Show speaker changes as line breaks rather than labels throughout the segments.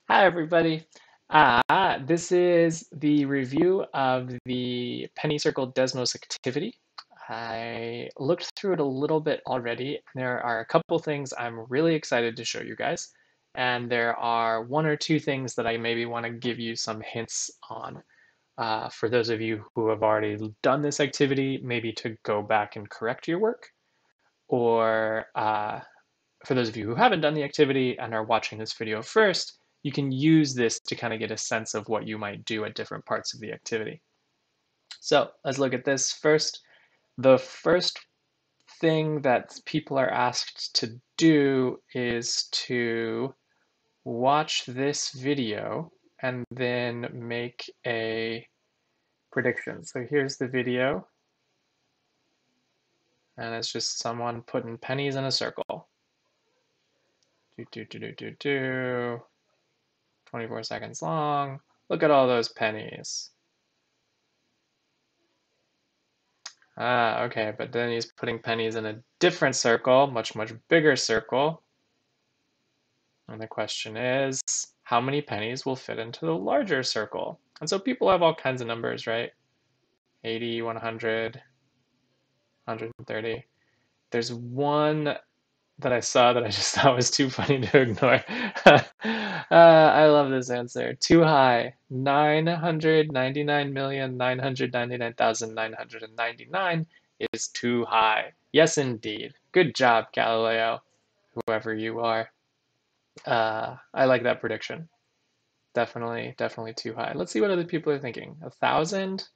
Hi, everybody. This is the review of the penny circle Desmos activity. I looked through it a little bit already. There are a couple things I'm really excited to show you guys, and there are one or two things that I maybe want to give you some hints on. For those of you who have already done this activity, maybe to go back and correct your work, or for those of you who haven't done the activity and are watching this video first, you can use this to kind of get a sense of what you might do at different parts of the activity. So let's look at this first. The first thing that people are asked to do is to watch this video and then make a prediction. So here's the video, and it's just someone putting pennies in a circle. 24 seconds long. Look at all those pennies. Okay, but then he's putting pennies in a different circle, much bigger circle. And the question is, how many pennies will fit into the larger circle? And so people have all kinds of numbers, right? 80, 100, 130. There's one that I saw that I just thought was too funny to ignore. I love this answer. Too high. 999,999,999 is too high. Yes, indeed. Good job, Galileo, whoever you are. I like that prediction. Definitely too high. Let's see what other people are thinking. 1,000.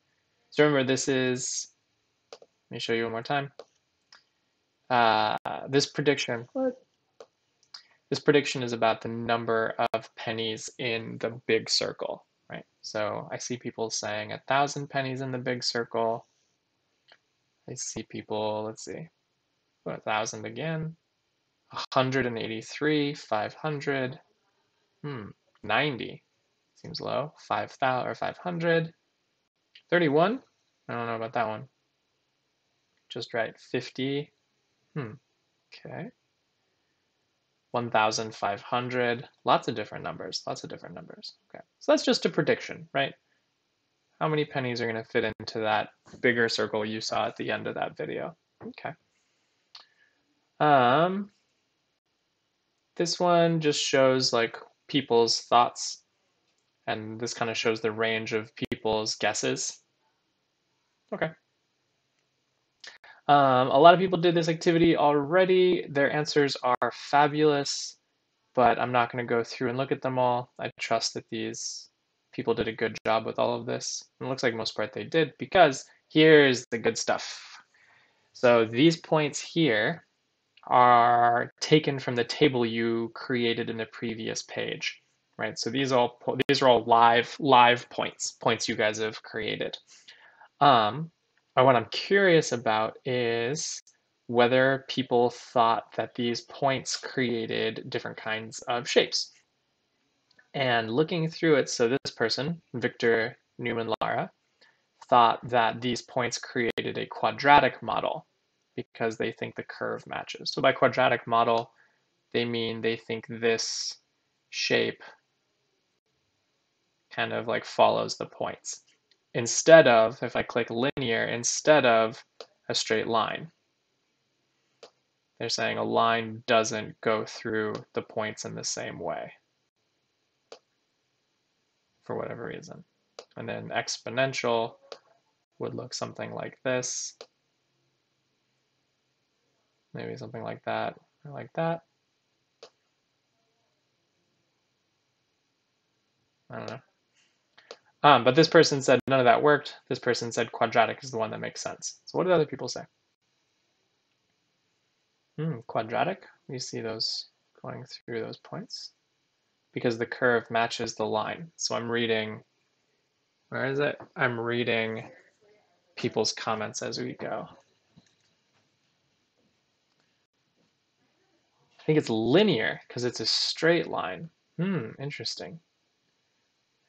So remember, this is, let me show you one more time. This prediction, This prediction is about the number of pennies in the big circle, right? So I see people saying 1,000 pennies in the big circle. I see people, let's see, 1,000 again, 183, 500, 90 seems low, 5,000 or 500, 31. I don't know about that one. Just right, 50. Okay. 1,500, lots of different numbers. Okay, so that's just a prediction, right? How many pennies are going to fit into that bigger circle you saw at the end of that video? Okay. This one just shows like people's thoughts, and this kind of shows the range of people's guesses. Okay. A lot of people did this activity already. Their answers are fabulous, but I'm not going to go through and look at them all. I trust that these people did a good job with all of this. And it looks like most part they did, because here's the good stuff. So these points here are taken from the table you created in the previous page, right? So these are all live points you guys have created. What I'm curious about is whether people thought that these points created different kinds of shapes. And looking through it, so this person, Victor Newman Lara, thought that these points created a quadratic model because they think the curve matches. So by quadratic model, they mean they think this shape kind of like follows the points. Instead of, if I click linear, instead of a straight line. They're saying a line doesn't go through the points in the same way for whatever reason. And then exponential would look something like this. Maybe something like that, or like that. I don't know. But this person said none of that worked. This person said quadratic is the one that makes sense. So what did other people say? Quadratic, we see those going through those points because the curve matches the line. So I'm reading, where is it? I'm reading people's comments as we go. I think it's linear because it's a straight line. Interesting.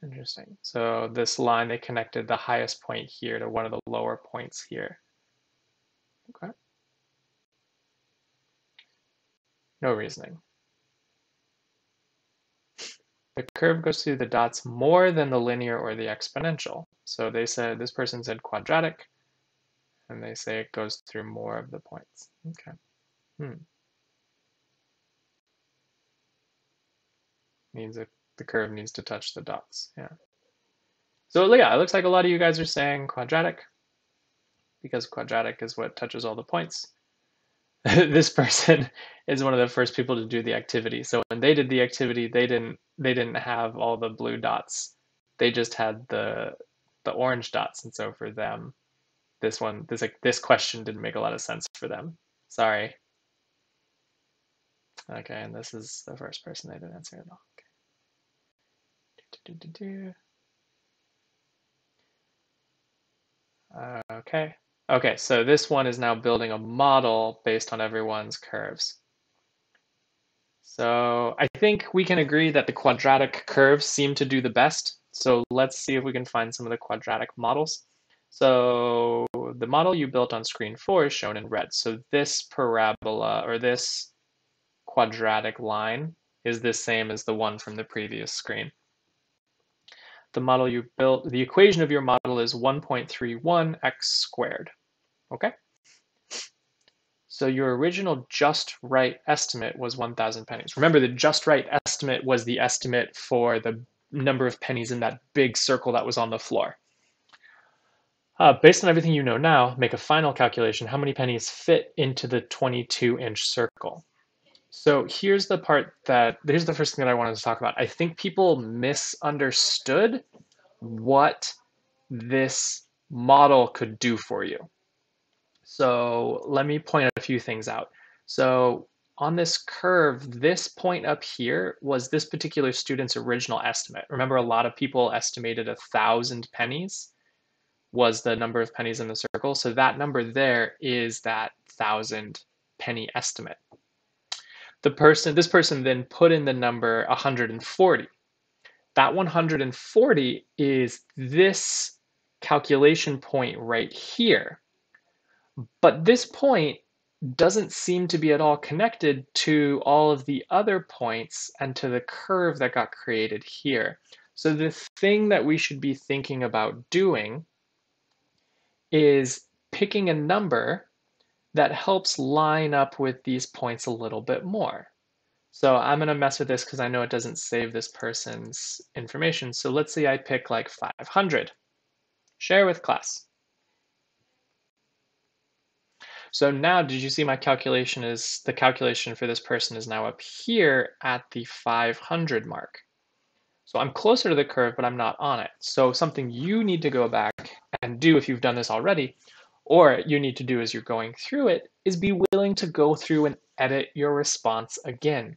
Interesting. So this line, they connected the highest point here to one of the lower points here. Okay. No reasoning. the curve goes through the dots more than the linear or the exponential. So they said, this person said quadratic, and they say it goes through more of the points. Okay. Means that the curve needs to touch the dots. Yeah. So yeah, it looks like a lot of you guys are saying quadratic because quadratic is what touches all the points. This person is one of the first people to do the activity. So when they did the activity, they didn't have all the blue dots. They just had the orange dots. And so for them, this question didn't make a lot of sense for them. Sorry. Okay, and this is the first person they didn't answer at all. Okay. Okay, so this one is now building a model based on everyone's curves. So I think we can agree that the quadratic curves seem to do the best. So let's see if we can find some of the quadratic models. So the model you built on screen 4 is shown in red. So this parabola or this quadratic line is the same as the one from the previous screen. The model you built, the equation of your model is 1.31 x squared. Okay? So your original just right estimate was 1,000 pennies. Remember, the just right estimate was the estimate for the number of pennies in that big circle that was on the floor. Based on everything you know now, make a final calculation. How many pennies fit into the 22-inch circle? So here's the first thing that I wanted to talk about. I think people misunderstood what this model could do for you. So let me point a few things out. So on this curve, this point up here was this particular student's original estimate. Remember, a lot of people estimated 1,000 pennies was the number of pennies in the circle. So that number there is that 1,000 penny estimate. This person then put in the number 140. That 140 is this calculation point right here. But this point doesn't seem to be at all connected to all of the other points and to the curve that got created here. So the thing that we should be thinking about doing is picking a number that helps line up with these points a little bit more. So I'm going to mess with this because I know it doesn't save this person's information. So let's say I pick like 500. Share with class. So now, did you see my calculation is, the calculation for this person is now up here at the 500 mark. So I'm closer to the curve, but I'm not on it. So something you need to go back and do if you've done this already, or you need to do as you're going through it, is be willing to go through and edit your response again.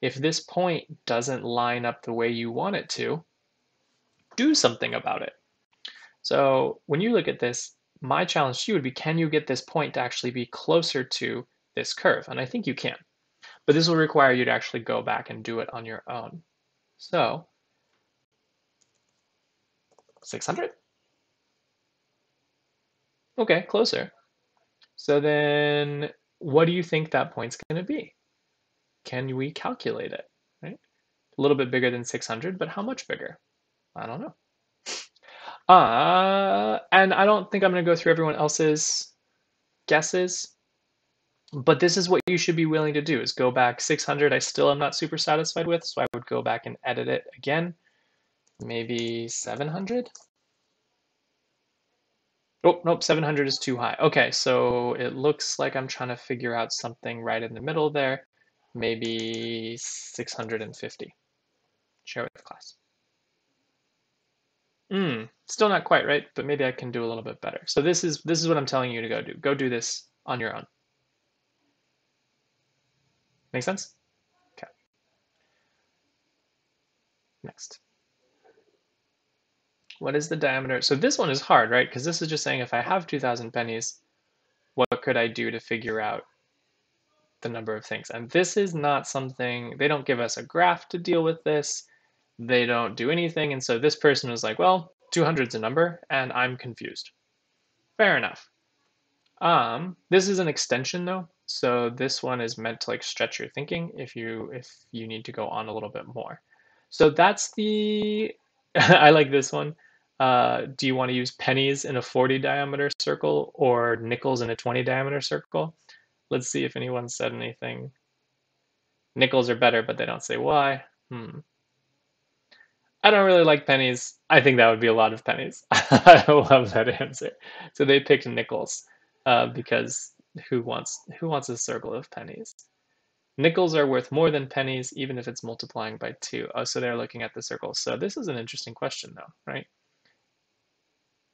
If this point doesn't line up the way you want it to, do something about it. So when you look at this, my challenge to you would be, can you get this point to actually be closer to this curve? And I think you can, but this will require you to actually go back and do it on your own. So 600? Okay, closer. So then what do you think that point's going to be? Can we calculate it, right? A little bit bigger than 600, but how much bigger? I don't know. And I don't think I'm going to go through everyone else's guesses, but this is what you should be willing to do, is go back 600. I still am not super satisfied with, so I would go back and edit it again. Maybe 700? Oh, nope, 700 is too high. Okay, so it looks like I'm trying to figure out something right in the middle there. Maybe 650. Share with class. Still not quite right, but maybe I can do a little bit better. So this is what I'm telling you to go do. Go do this on your own. Make sense? Okay. Next. What is the diameter? So this one is hard, right? Because this is just saying if I have 2,000 pennies, what could I do to figure out the number of things? And this is not something, they don't give us a graph to deal with this. They don't do anything. And so this person was like, well, 200 is a number and I'm confused. Fair enough. This is an extension though. So this one is meant to like stretch your thinking if you need to go on a little bit more. So that's the, I like this one. Do you want to use pennies in a 40 diameter circle or nickels in a 20 diameter circle? Let's see if anyone said anything. Nickels are better, but they don't say why. I don't really like pennies. I think that would be a lot of pennies. I love that answer. So they picked nickels because who wants a circle of pennies? Nickels are worth more than pennies, even if it's multiplying by 2. Oh, so they're looking at the circle. So this is an interesting question, though, right?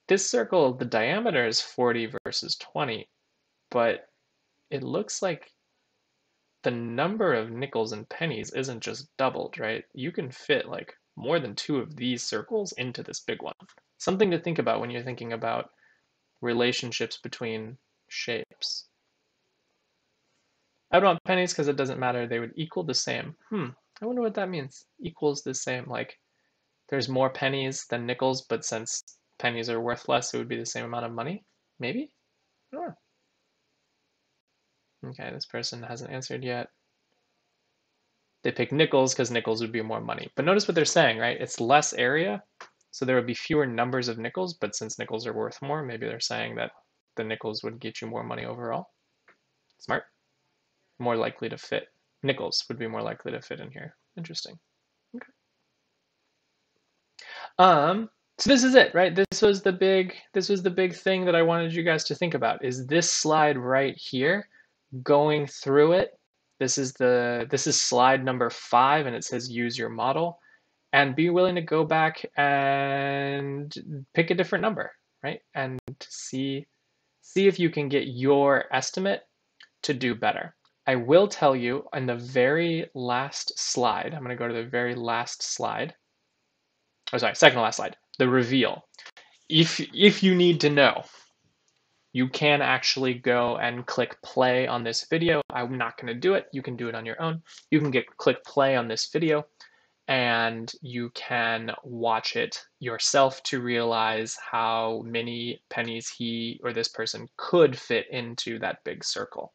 This circle, the diameter is 40 versus 20, but it looks like the number of nickels and pennies isn't just doubled, right? You can fit like more than 2 of these circles into this big one. Something to think about when you're thinking about relationships between shapes. I would want pennies because it doesn't matter. They would equal the same. I wonder what that means. Equals the same. Like there's more pennies than nickels, but since pennies are worth less, it would be the same amount of money? Maybe? I don't know. Okay, this person hasn't answered yet. They pick nickels because nickels would be more money. But notice what they're saying, right? It's less area, so there would be fewer numbers of nickels, but since nickels are worth more, maybe they're saying that the nickels would get you more money overall. Smart. More likely to fit. Nickels would be more likely to fit in here. Interesting. Okay. So this is it, right? This was the big thing that I wanted you guys to think about is this slide right here, going through it. This is slide number 5 and it says use your model, and be willing to go back and pick a different number, right? And see if you can get your estimate to do better. I will tell you in the very last slide, I'm going to go to the very last slide. Oh, sorry, second to last slide, the reveal. If you need to know, you can actually go and click play on this video. I'm not going to do it. You can do it on your own. You can click play on this video and you can watch it yourself to realize how many pennies he or this person could fit into that big circle.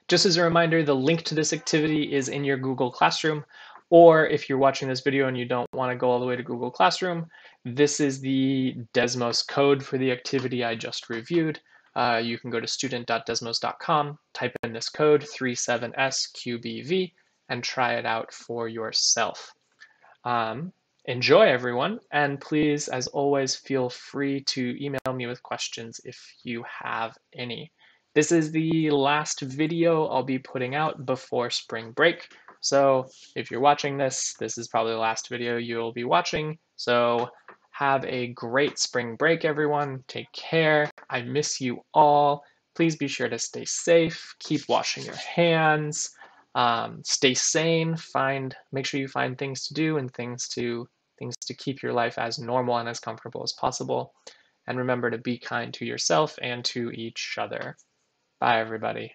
Just as a reminder, the link to this activity is in your Google Classroom, or if you're watching this video and you don't want to go all the way to Google Classroom, this is the Desmos code for the activity I just reviewed. You can go to student.desmos.com, type in this code 37SQBV, and try it out for yourself. Enjoy, everyone, and please, as always, feel free to email me with questions if you have any. This is the last video I'll be putting out before spring break. So if you're watching this, this is probably the last video you'll be watching. So have a great spring break, everyone. Take care. I miss you all. Please be sure to stay safe. Keep washing your hands. Stay sane. Make sure you find things to do and things to keep your life as normal and as comfortable as possible. And remember to be kind to yourself and to each other. Bye, everybody.